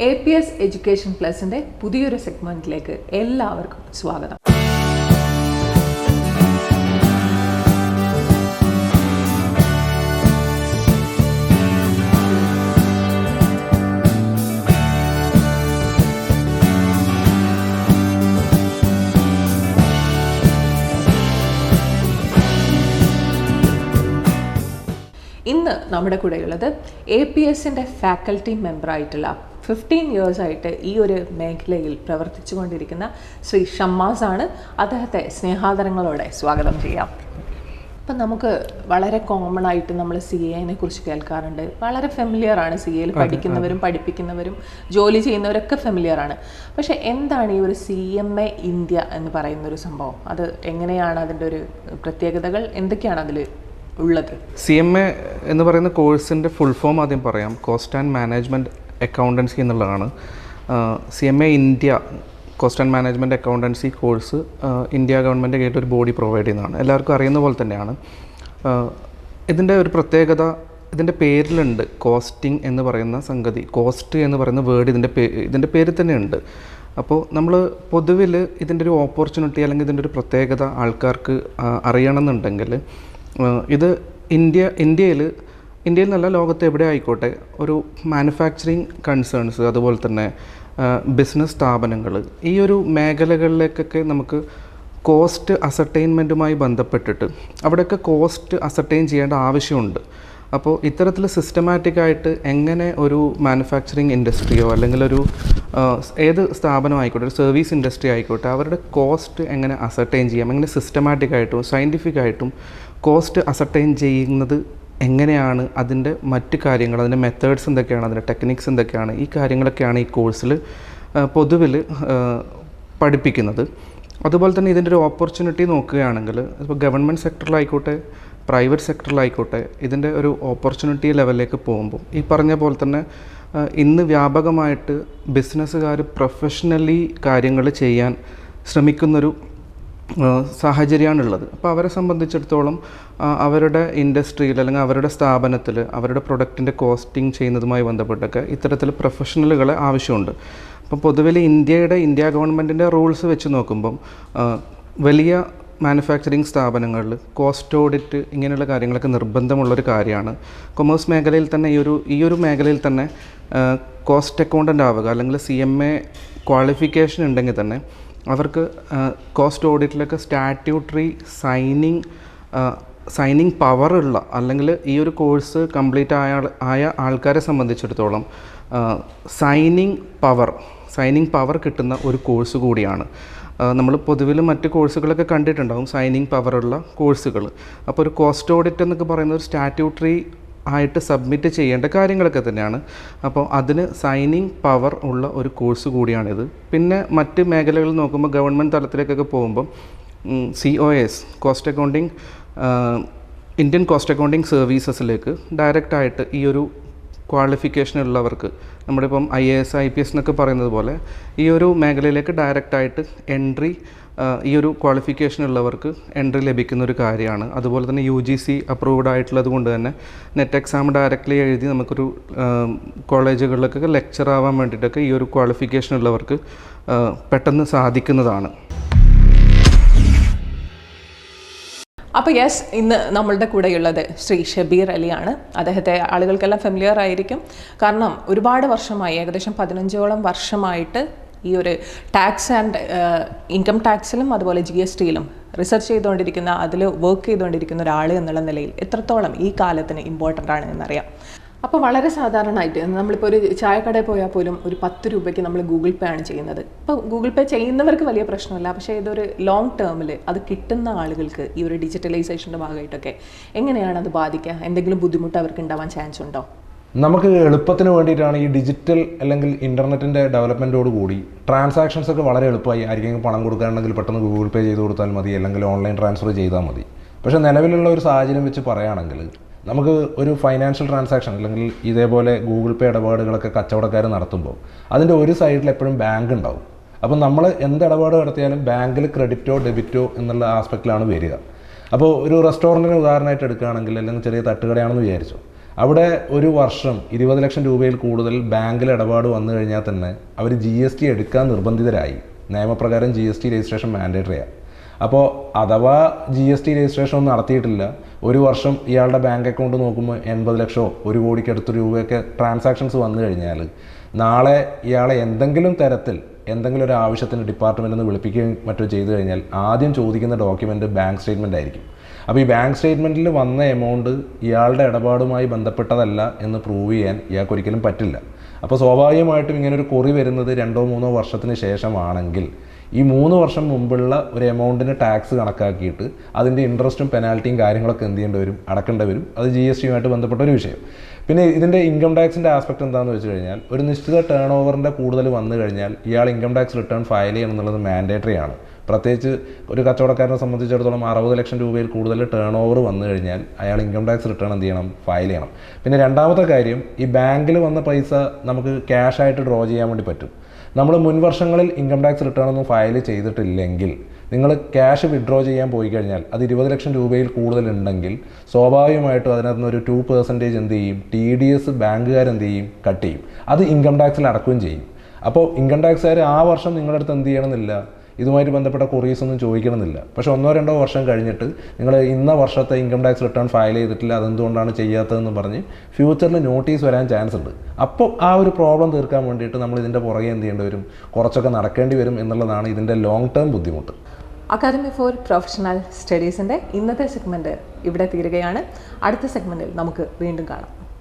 APS Education Plusന്റെ പുതിയൊരു സെഗ്മെന്റിലേക്ക് എല്ലാവർക്കും സ്വാഗതം. ഇന്ന് നമ്മുടെ കൂടെയുള്ളത് APSന്റെ ഫാക്കൽറ്റി മെമ്പറായിട്ടുള്ള 15 years ആയിട്ട് ഈ ഒരു മേഖലയിൽ പ്രവർത്തിച്ചുകൊണ്ടിരിക്കുന്ന ശ്രീ ഷമ്മാസ് ആണ്. അദ്ദേഹത്തെ സ്നേഹാദരങ്ങളോടെ സ്വാഗതം ചെയ്യാം. അപ്പം നമുക്ക് വളരെ കോമൺ ആയിട്ട് നമ്മൾ CA കുറിച്ച് കേൾക്കാറുണ്ട്. വളരെ ഫെമിലിയർ ആണ്. CA പഠിക്കുന്നവരും പഠിപ്പിക്കുന്നവരും ജോലി ചെയ്യുന്നവരൊക്കെ ഫെമിലിയർ ആണ്. പക്ഷേ എന്താണ് ഈ ഒരു CMA ഇന്ത്യ എന്ന് പറയുന്നൊരു സംഭവം? അത് എങ്ങനെയാണ്, അതിൻ്റെ ഒരു പ്രത്യേകതകൾ എന്തൊക്കെയാണ് അതിൽ ഉള്ളത്? CMA എന്ന് പറയുന്ന കോഴ്സിൻ്റെ ഫുൾ ഫോം ആദ്യം പറയാം. കോസ്റ്റ് ആൻഡ് മാനേജ്മെൻറ്റ് അക്കൗണ്ടൻസി എന്നുള്ളതാണ്. CMA India cost and management accountancy course India government കീഴിൽ ഒരു ബോഡി പ്രൊവൈഡ് ചെയ്യുന്നതാണ്. എല്ലാവർക്കും അറിയുന്ന പോലെ തന്നെയാണ്. ഇതിൻ്റെ ഒരു പ്രത്യേകത ഇതിൻ്റെ പേരിലുണ്ട്. കോസ്റ്റിംഗ് എന്ന് പറയുന്ന സംഗതി, കോസ്റ്റ് എന്ന് പറയുന്ന വേർഡ് ഇതിൻ്റെ പേരിൽ തന്നെ ഉണ്ട്. അപ്പോൾ നമ്മൾ പൊതുവിൽ ഇതിൻ്റെ ഒരു ഓപ്പർച്യൂണിറ്റി അല്ലെങ്കിൽ ഇതിൻ്റെ ഒരു പ്രത്യേകത ആൾക്കാർക്ക് അറിയണമെന്നുണ്ടെങ്കിൽ ഇത് ഇന്ത്യയിൽ നല്ല ലോകത്ത് എവിടെ ആയിക്കോട്ടെ ഒരു മാനുഫാക്ചറിങ് കൺസേൺസ്, അതുപോലെ തന്നെ ബിസിനസ് സ്ഥാപനങ്ങൾ, ഈ ഒരു മേഖലകളിലേക്കൊക്കെ നമുക്ക് കോസ്റ്റ് അസർട്ടൈൻമെൻറ്റുമായി ബന്ധപ്പെട്ടിട്ട് അവിടെയൊക്കെ കോസ്റ്റ് അസർട്ടൈൻ ചെയ്യേണ്ട ആവശ്യമുണ്ട്. അപ്പോൾ ഇത്തരത്തിൽ സിസ്റ്റമാറ്റിക്കായിട്ട് എങ്ങനെ ഒരു മാനുഫാക്ചറിങ് ഇൻഡസ്ട്രിയോ അല്ലെങ്കിൽ ഒരു ഏത് സ്ഥാപനം ആയിക്കോട്ടെ, ഒരു സർവീസ് ഇൻഡസ്ട്രി ആയിക്കോട്ടെ, അവരുടെ കോസ്റ്റ് എങ്ങനെ അസർട്ടൈൻ ചെയ്യാം, എങ്ങനെ സിസ്റ്റമാറ്റിക്കായിട്ടും സയൻറ്റിഫിക്കായിട്ടും കോസ്റ്റ് അസർട്ടൈൻ ചെയ്യുന്നത് എങ്ങനെയാണ്, അതിൻ്റെ മറ്റ് കാര്യങ്ങൾ, അതിൻ്റെ മെത്തേഡ്സ് എന്തൊക്കെയാണ്, അതിൻ്റെ ടെക്നിക്സ് എന്തൊക്കെയാണ്, ഈ കാര്യങ്ങളൊക്കെയാണ് ഈ കോഴ്സിൽ പൊതുവിൽ പഠിപ്പിക്കുന്നത്. അതുപോലെ തന്നെ ഇതിൻ്റെ ഒരു ഓപ്പർച്യൂണിറ്റി നോക്കുകയാണെങ്കിൽ ഇപ്പോൾ ഗവൺമെൻറ് സെക്ടറിലായിക്കോട്ടെ പ്രൈവറ്റ് സെക്ടറിലായിക്കോട്ടെ ഇതിൻ്റെ ഒരു ഓപ്പർച്യൂണിറ്റി ലെവലിലേക്ക് പോകുമ്പോൾ ഈ പറഞ്ഞ പോലെ തന്നെ ഇന്ന് വ്യാപകമായിട്ട് ബിസിനസ്സുകാർ പ്രൊഫഷണലി കാര്യങ്ങൾ ചെയ്യാൻ ശ്രമിക്കുന്നൊരു സാഹചര്യമാണുള്ളത്. അപ്പോൾ അവരെ സംബന്ധിച്ചിടത്തോളം അവരുടെ ഇൻഡസ്ട്രിയിൽ അല്ലെങ്കിൽ അവരുടെ സ്ഥാപനത്തിൽ അവരുടെ പ്രൊഡക്റ്റിൻ്റെ കോസ്റ്റിംഗ് ചെയ്യുന്നതുമായി ബന്ധപ്പെട്ടൊക്കെ ഇത്തരത്തിൽ പ്രൊഫഷണലുകളെ ആവശ്യമുണ്ട്. അപ്പോൾ പൊതുവിൽ ഇന്ത്യ ഗവൺമെൻറ്റിൻ്റെ റൂൾസ് വെച്ച് നോക്കുമ്പം വലിയ മാനുഫാക്ചറിങ് സ്ഥാപനങ്ങളിൽ കോസ്റ്റ് ഓഡിറ്റ് ഇങ്ങനെയുള്ള കാര്യങ്ങളൊക്കെ നിർബന്ധമുള്ളൊരു കാര്യമാണ്. കൊമേഴ്സ് മേഖലയിൽ തന്നെ ഈ ഒരു മേഖലയിൽ തന്നെ കോസ്റ്റ് അക്കൗണ്ടൻ്റ് ആവുക അല്ലെങ്കിൽ CMA ക്വാളിഫിക്കേഷൻ ഉണ്ടെങ്കിൽ തന്നെ അവർക്ക് കോസ്റ്റ് ഓഡിറ്റിലൊക്കെ സ്റ്റാറ്റ്യൂട്ടറി സൈനിങ് പവറുള്ള അല്ലെങ്കിൽ ഈ ഒരു കോഴ്സ് കംപ്ലീറ്റ് ആയ ആൾക്കാരെ സംബന്ധിച്ചിടത്തോളം സൈനിങ് പവർ കിട്ടുന്ന ഒരു കോഴ്സ് കൂടിയാണ്. നമ്മൾ പൊതുവിൽ മറ്റ് കോഴ്സുകളൊക്കെ കണ്ടിട്ടുണ്ടാകും സൈനിങ് പവറുള്ള കോഴ്സുകൾ. അപ്പോൾ ഒരു കോസ്റ്റ് ഓഡിറ്റ് എന്നൊക്കെ പറയുന്നത് ഒരു സ്റ്റാറ്റ്യൂട്ടറി ആയിട്ട് സബ്മിറ്റ് ചെയ്യേണ്ട കാര്യങ്ങളൊക്കെ തന്നെയാണ്. അപ്പോൾ അതിന് സൈനിങ് പവർ ഉള്ള ഒരു കോഴ്സ് കൂടിയാണിത്. പിന്നെ മറ്റ് മേഖലകളിൽ നോക്കുമ്പോൾ ഗവൺമെൻറ് തലത്തിലേക്കൊക്കെ പോകുമ്പം COS cost accounting Indian cost accounting സർവീസസിലേക്ക് ഡയറക്റ്റായിട്ട് ഈ ഒരു ക്വാളിഫിക്കേഷൻ ഉള്ളവർക്ക് നമ്മളിപ്പം IAS IPS എന്നൊക്കെ പറയുന്നത് പോലെ ഈ ഒരു മേഖലയിലേക്ക് ഡയറക്റ്റായിട്ട് എൻട്രി ഈ ഒരു ക്വാളിഫിക്കേഷൻ ഉള്ളവർക്ക് എൻട്രി ലഭിക്കുന്ന ഒരു കാര്യമാണ്. അതുപോലെ തന്നെ UGC അപ്രൂവ്ഡ് ആയിട്ടുള്ളത് കൊണ്ട് തന്നെ നെറ്റ് എക്സാം ഡയറക്റ്റ്ലി എഴുതി നമുക്കൊരു കോളേജുകളിലൊക്കെ ലെക്ചർ ആവാൻ വേണ്ടിയിട്ടൊക്കെ ഈ ഒരു ക്വാളിഫിക്കേഷൻ ഉള്ളവർക്ക് പെട്ടെന്ന് സാധിക്കുന്നതാണ്. അപ്പോൾ ഇന്ന് നമ്മളുടെ കൂടെയുള്ളത് ശ്രീ ഷബീർ അലിയാണ്. അദ്ദേഹത്തെ ആളുകൾക്കെല്ലാം ഫെമിലിയർ ആയിരിക്കും. കാരണം ഒരുപാട് വർഷമായി, ഏകദേശം 15ഓളം വർഷമായിട്ട് ഈ ഒരു ടാക്സ് ആൻഡ് ഇൻകം ടാക്സിലും അതുപോലെ GSTയിലും റിസർച്ച് ചെയ്തുകൊണ്ടിരിക്കുന്ന, അതിൽ വർക്ക് ചെയ്തുകൊണ്ടിരിക്കുന്ന ഒരാൾ എന്നുള്ള നിലയിൽ എത്രത്തോളം ഈ കാലത്തിന് ഇമ്പോർട്ടൻ്റ് ആണ് എന്നറിയാം. അപ്പോൾ വളരെ സാധാരണയായിട്ട് നമ്മളിപ്പോൾ ഒരു ചായക്കടയിൽ പോയാൽ പോലും ഒരു 10 രൂപയ്ക്ക് നമ്മൾ ഗൂഗിൾ പേ ആണ് ചെയ്യുന്നത്. ഇപ്പോൾ ഗൂഗിൾ പേ ചെയ്യുന്നവർക്ക് വലിയ പ്രശ്നമില്ല. പക്ഷേ ഇതൊരു ലോങ് ടേമിൽ അത് കിട്ടുന്ന ആളുകൾക്ക് ഈ ഒരു ഡിജിറ്റലൈസേഷൻ്റെ ഭാഗമായിട്ടൊക്കെ എങ്ങനെയാണ് അത് ബാധിക്കുക? എന്തെങ്കിലും ബുദ്ധിമുട്ട് അവർക്ക് ഉണ്ടാവാൻ ചാൻസ് ഉണ്ടോ? നമുക്ക് എളുപ്പത്തിന് വേണ്ടിയിട്ടാണ് ഈ ഡിജിറ്റൽ അല്ലെങ്കിൽ ഇൻ്റർനെറ്റിൻ്റെ ഡെവലപ്മെൻറ്റോട് കൂടി ട്രാൻസാക്ഷൻസ് ഒക്കെ വളരെ എളുപ്പമായി. ആർക്കെങ്കിലും പണം കൊടുക്കുകയാണെങ്കിൽ പെട്ടെന്ന് ഗൂഗിൾ പേ ചെയ്ത് കൊടുത്താൽ മതി, അല്ലെങ്കിൽ ഓൺലൈൻ ട്രാൻസ്ഫർ ചെയ്താൽ മതി. പക്ഷേ നിലവിലുള്ള ഒരു സാഹചര്യം വെച്ച് പറയുകയാണെങ്കിൽ നമുക്ക് ഒരു ഫൈനാൻഷ്യൽ ട്രാൻസാക്ഷൻ അല്ലെങ്കിൽ ഇതേപോലെ ഗൂഗിൾ പേ ഇടപാടുകളൊക്കെ കച്ചവടക്കാർ നടത്തുമ്പോൾ അതിൻ്റെ ഒരു സൈഡിൽ എപ്പോഴും ബാങ്ക് ഉണ്ടാവും. അപ്പം നമ്മൾ എന്ത് ഇടപാട് നടത്തിയാലും ബാങ്കിൽ ക്രെഡിറ്റോ ഡെബിറ്റോ എന്നുള്ള ആസ്പെക്റ്റിലാണ് വരിക. അപ്പോൾ ഒരു റെസ്റ്റോറൻറ്റിന് ഉദാഹരണമായിട്ട് എടുക്കുകയാണെങ്കിൽ അല്ലെങ്കിൽ ചെറിയ തട്ടുകടയാണെന്ന് വിചാരിച്ചു, അവിടെ ഒരു വർഷം 20 ലക്ഷം രൂപയിൽ കൂടുതൽ ബാങ്കിൽ ഇടപാട് വന്നു കഴിഞ്ഞാൽ തന്നെ അവർ GST എടുക്കാൻ നിർബന്ധിതരായി. നിയമപ്രകാരം GST രജിസ്ട്രേഷൻ മാൻഡേറ്ററിയാണ്. അപ്പോൾ അഥവാ GST രജിസ്ട്രേഷൻ ഒന്നും നടത്തിയിട്ടില്ല, ഒരു വർഷം ഇയാളുടെ ബാങ്ക് അക്കൗണ്ട് നോക്കുമ്പോൾ 80 ലക്ഷമോ 1 കോടിക്ക് അടുത്ത രൂപയൊക്കെ ട്രാൻസാക്ഷൻസ് വന്നു കഴിഞ്ഞാൽ നാളെ ഇയാളെ എന്തെങ്കിലും തരത്തിൽ എന്തെങ്കിലും ഒരു ആവശ്യത്തിന് ഡിപ്പാർട്ട്മെൻറ്റിൽ നിന്ന് വിളിപ്പിക്കുകയും മറ്റോ ചെയ്തു കഴിഞ്ഞാൽ ആദ്യം ചോദിക്കുന്ന ഡോക്യുമെൻ്റ് ബാങ്ക് സ്റ്റേറ്റ്മെൻ്റ് ആയിരിക്കും. അപ്പോൾ ഈ ബാങ്ക് സ്റ്റേറ്റ്മെൻറ്റിൽ വന്ന എമൗണ്ട് ഇയാളുടെ ഇടപാടുമായി ബന്ധപ്പെട്ടതല്ല എന്ന് പ്രൂവ് ചെയ്യാൻ ഇയാൾക്ക് ഒരിക്കലും പറ്റില്ല. അപ്പോൾ സ്വാഭാവികമായിട്ടും ഇങ്ങനൊരു കുറി വരുന്നത് 2-3 വർഷത്തിന് ശേഷമാണെങ്കിൽ ഈ 3 വർഷം മുമ്പുള്ള ഒരു എമൗണ്ടിന് ടാക്സ് കണക്കാക്കിയിട്ട് അതിൻ്റെ ഇൻട്രസ്റ്റും പെനാൽറ്റിയും കാര്യങ്ങളൊക്കെ എന്ത് ചെയ്യേണ്ടി വരും, അടക്കേണ്ടി വരും. അത് GSTയുമായിട്ട് ബന്ധപ്പെട്ട ഒരു വിഷയം. പിന്നെ ഇതിൻ്റെ ഇൻകം ടാക്സിൻ്റെ ആസ്പെക്ട് എന്താണെന്ന് വെച്ച് കഴിഞ്ഞാൽ ഒരു നിശ്ചിത ടേൺ ഓവറിൻ്റെ കൂടുതൽ വന്നു കഴിഞ്ഞാൽ ഇയാൾ ഇൻകം ടാക്സ് റിട്ടേൺ ഫയൽ ചെയ്യണം എന്നുള്ളത് മാൻഡേറ്ററി ആണ്. പ്രത്യേകിച്ച് ഒരു കച്ചവടക്കാരനെ സംബന്ധിച്ചിടത്തോളം 60 ലക്ഷം രൂപയിൽ കൂടുതൽ ടേൺ ഓവർ വന്നു കഴിഞ്ഞാൽ അയാൾ ഇൻകം ടാക്സ് റിട്ടേൺ എന്ത് ചെയ്യണം, ഫയൽ ചെയ്യണം. പിന്നെ രണ്ടാമത്തെ കാര്യം, ഈ ബാങ്കിൽ വന്ന പൈസ നമുക്ക് ക്യാഷായിട്ട് ഡ്രോ ചെയ്യാൻ വേണ്ടി പറ്റും. നമ്മൾ മുൻ വർഷങ്ങളിൽ ഇൻകം ടാക്സ് റിട്ടേൺ ഒന്നും ഫയൽ ചെയ്തിട്ടില്ലെങ്കിൽ നിങ്ങൾ ക്യാഷ് വിഡ്രോ ചെയ്യാൻ പോയി കഴിഞ്ഞാൽ അത് 20 ലക്ഷം രൂപയിൽ കൂടുതലുണ്ടെങ്കിൽ സ്വാഭാവികമായിട്ടും അതിനകത്ത് നിന്ന് ഒരു 2% എന്ത് ചെയ്യും, TDS ബാങ്കുകാരെന്ത് ചെയ്യും, കട്ട് ചെയ്യും. അത് ഇൻകം ടാക്സിൽ അടക്കുകയും ചെയ്യും. അപ്പോൾ ഇൻകം ടാക്സുകാർ ആ വർഷം നിങ്ങളുടെ അടുത്ത് എന്ത് ചെയ്യണമെന്നില്ല, ഇതുമായിട്ട് ബന്ധപ്പെട്ട കൊറീസ് ഒന്നും ചോദിക്കണമെന്നില്ല. പക്ഷേ 1-2 വർഷം കഴിഞ്ഞിട്ട് നിങ്ങൾ ഇന്ന വർഷത്തെ ഇൻകം ടാക്സ് റിട്ടേൺ ഫയൽ ചെയ്തിട്ടില്ല, അതെന്തുകൊണ്ടാണ് ചെയ്യാത്തതെന്ന് പറഞ്ഞ് ഫ്യൂച്ചറിൽ നോട്ടീസ് വരാൻ ചാൻസ് ഉണ്ട്. അപ്പോൾ ആ ഒരു പ്രോബ്ലം തീർക്കാൻ വേണ്ടിയിട്ട് നമ്മൾ ഇതിൻ്റെ പുറകെ എന്ത് ചെയ്യേണ്ടി വരും, കുറച്ചൊക്കെ നടക്കേണ്ടി വരും എന്നുള്ളതാണ് ഇതിൻ്റെ ലോങ് ടേം ബുദ്ധിമുട്ട്. അക്കാദമി ഫോർ പ്രൊഫഷണൽ സ്റ്റഡീസിൻ്റെ ഇന്നത്തെ സെഗ്മെൻറ്റ് ഇവിടെ തീരുകയാണ്. അടുത്ത സെഗ്മെൻറ്റിൽ നമുക്ക് വീണ്ടും കാണാം.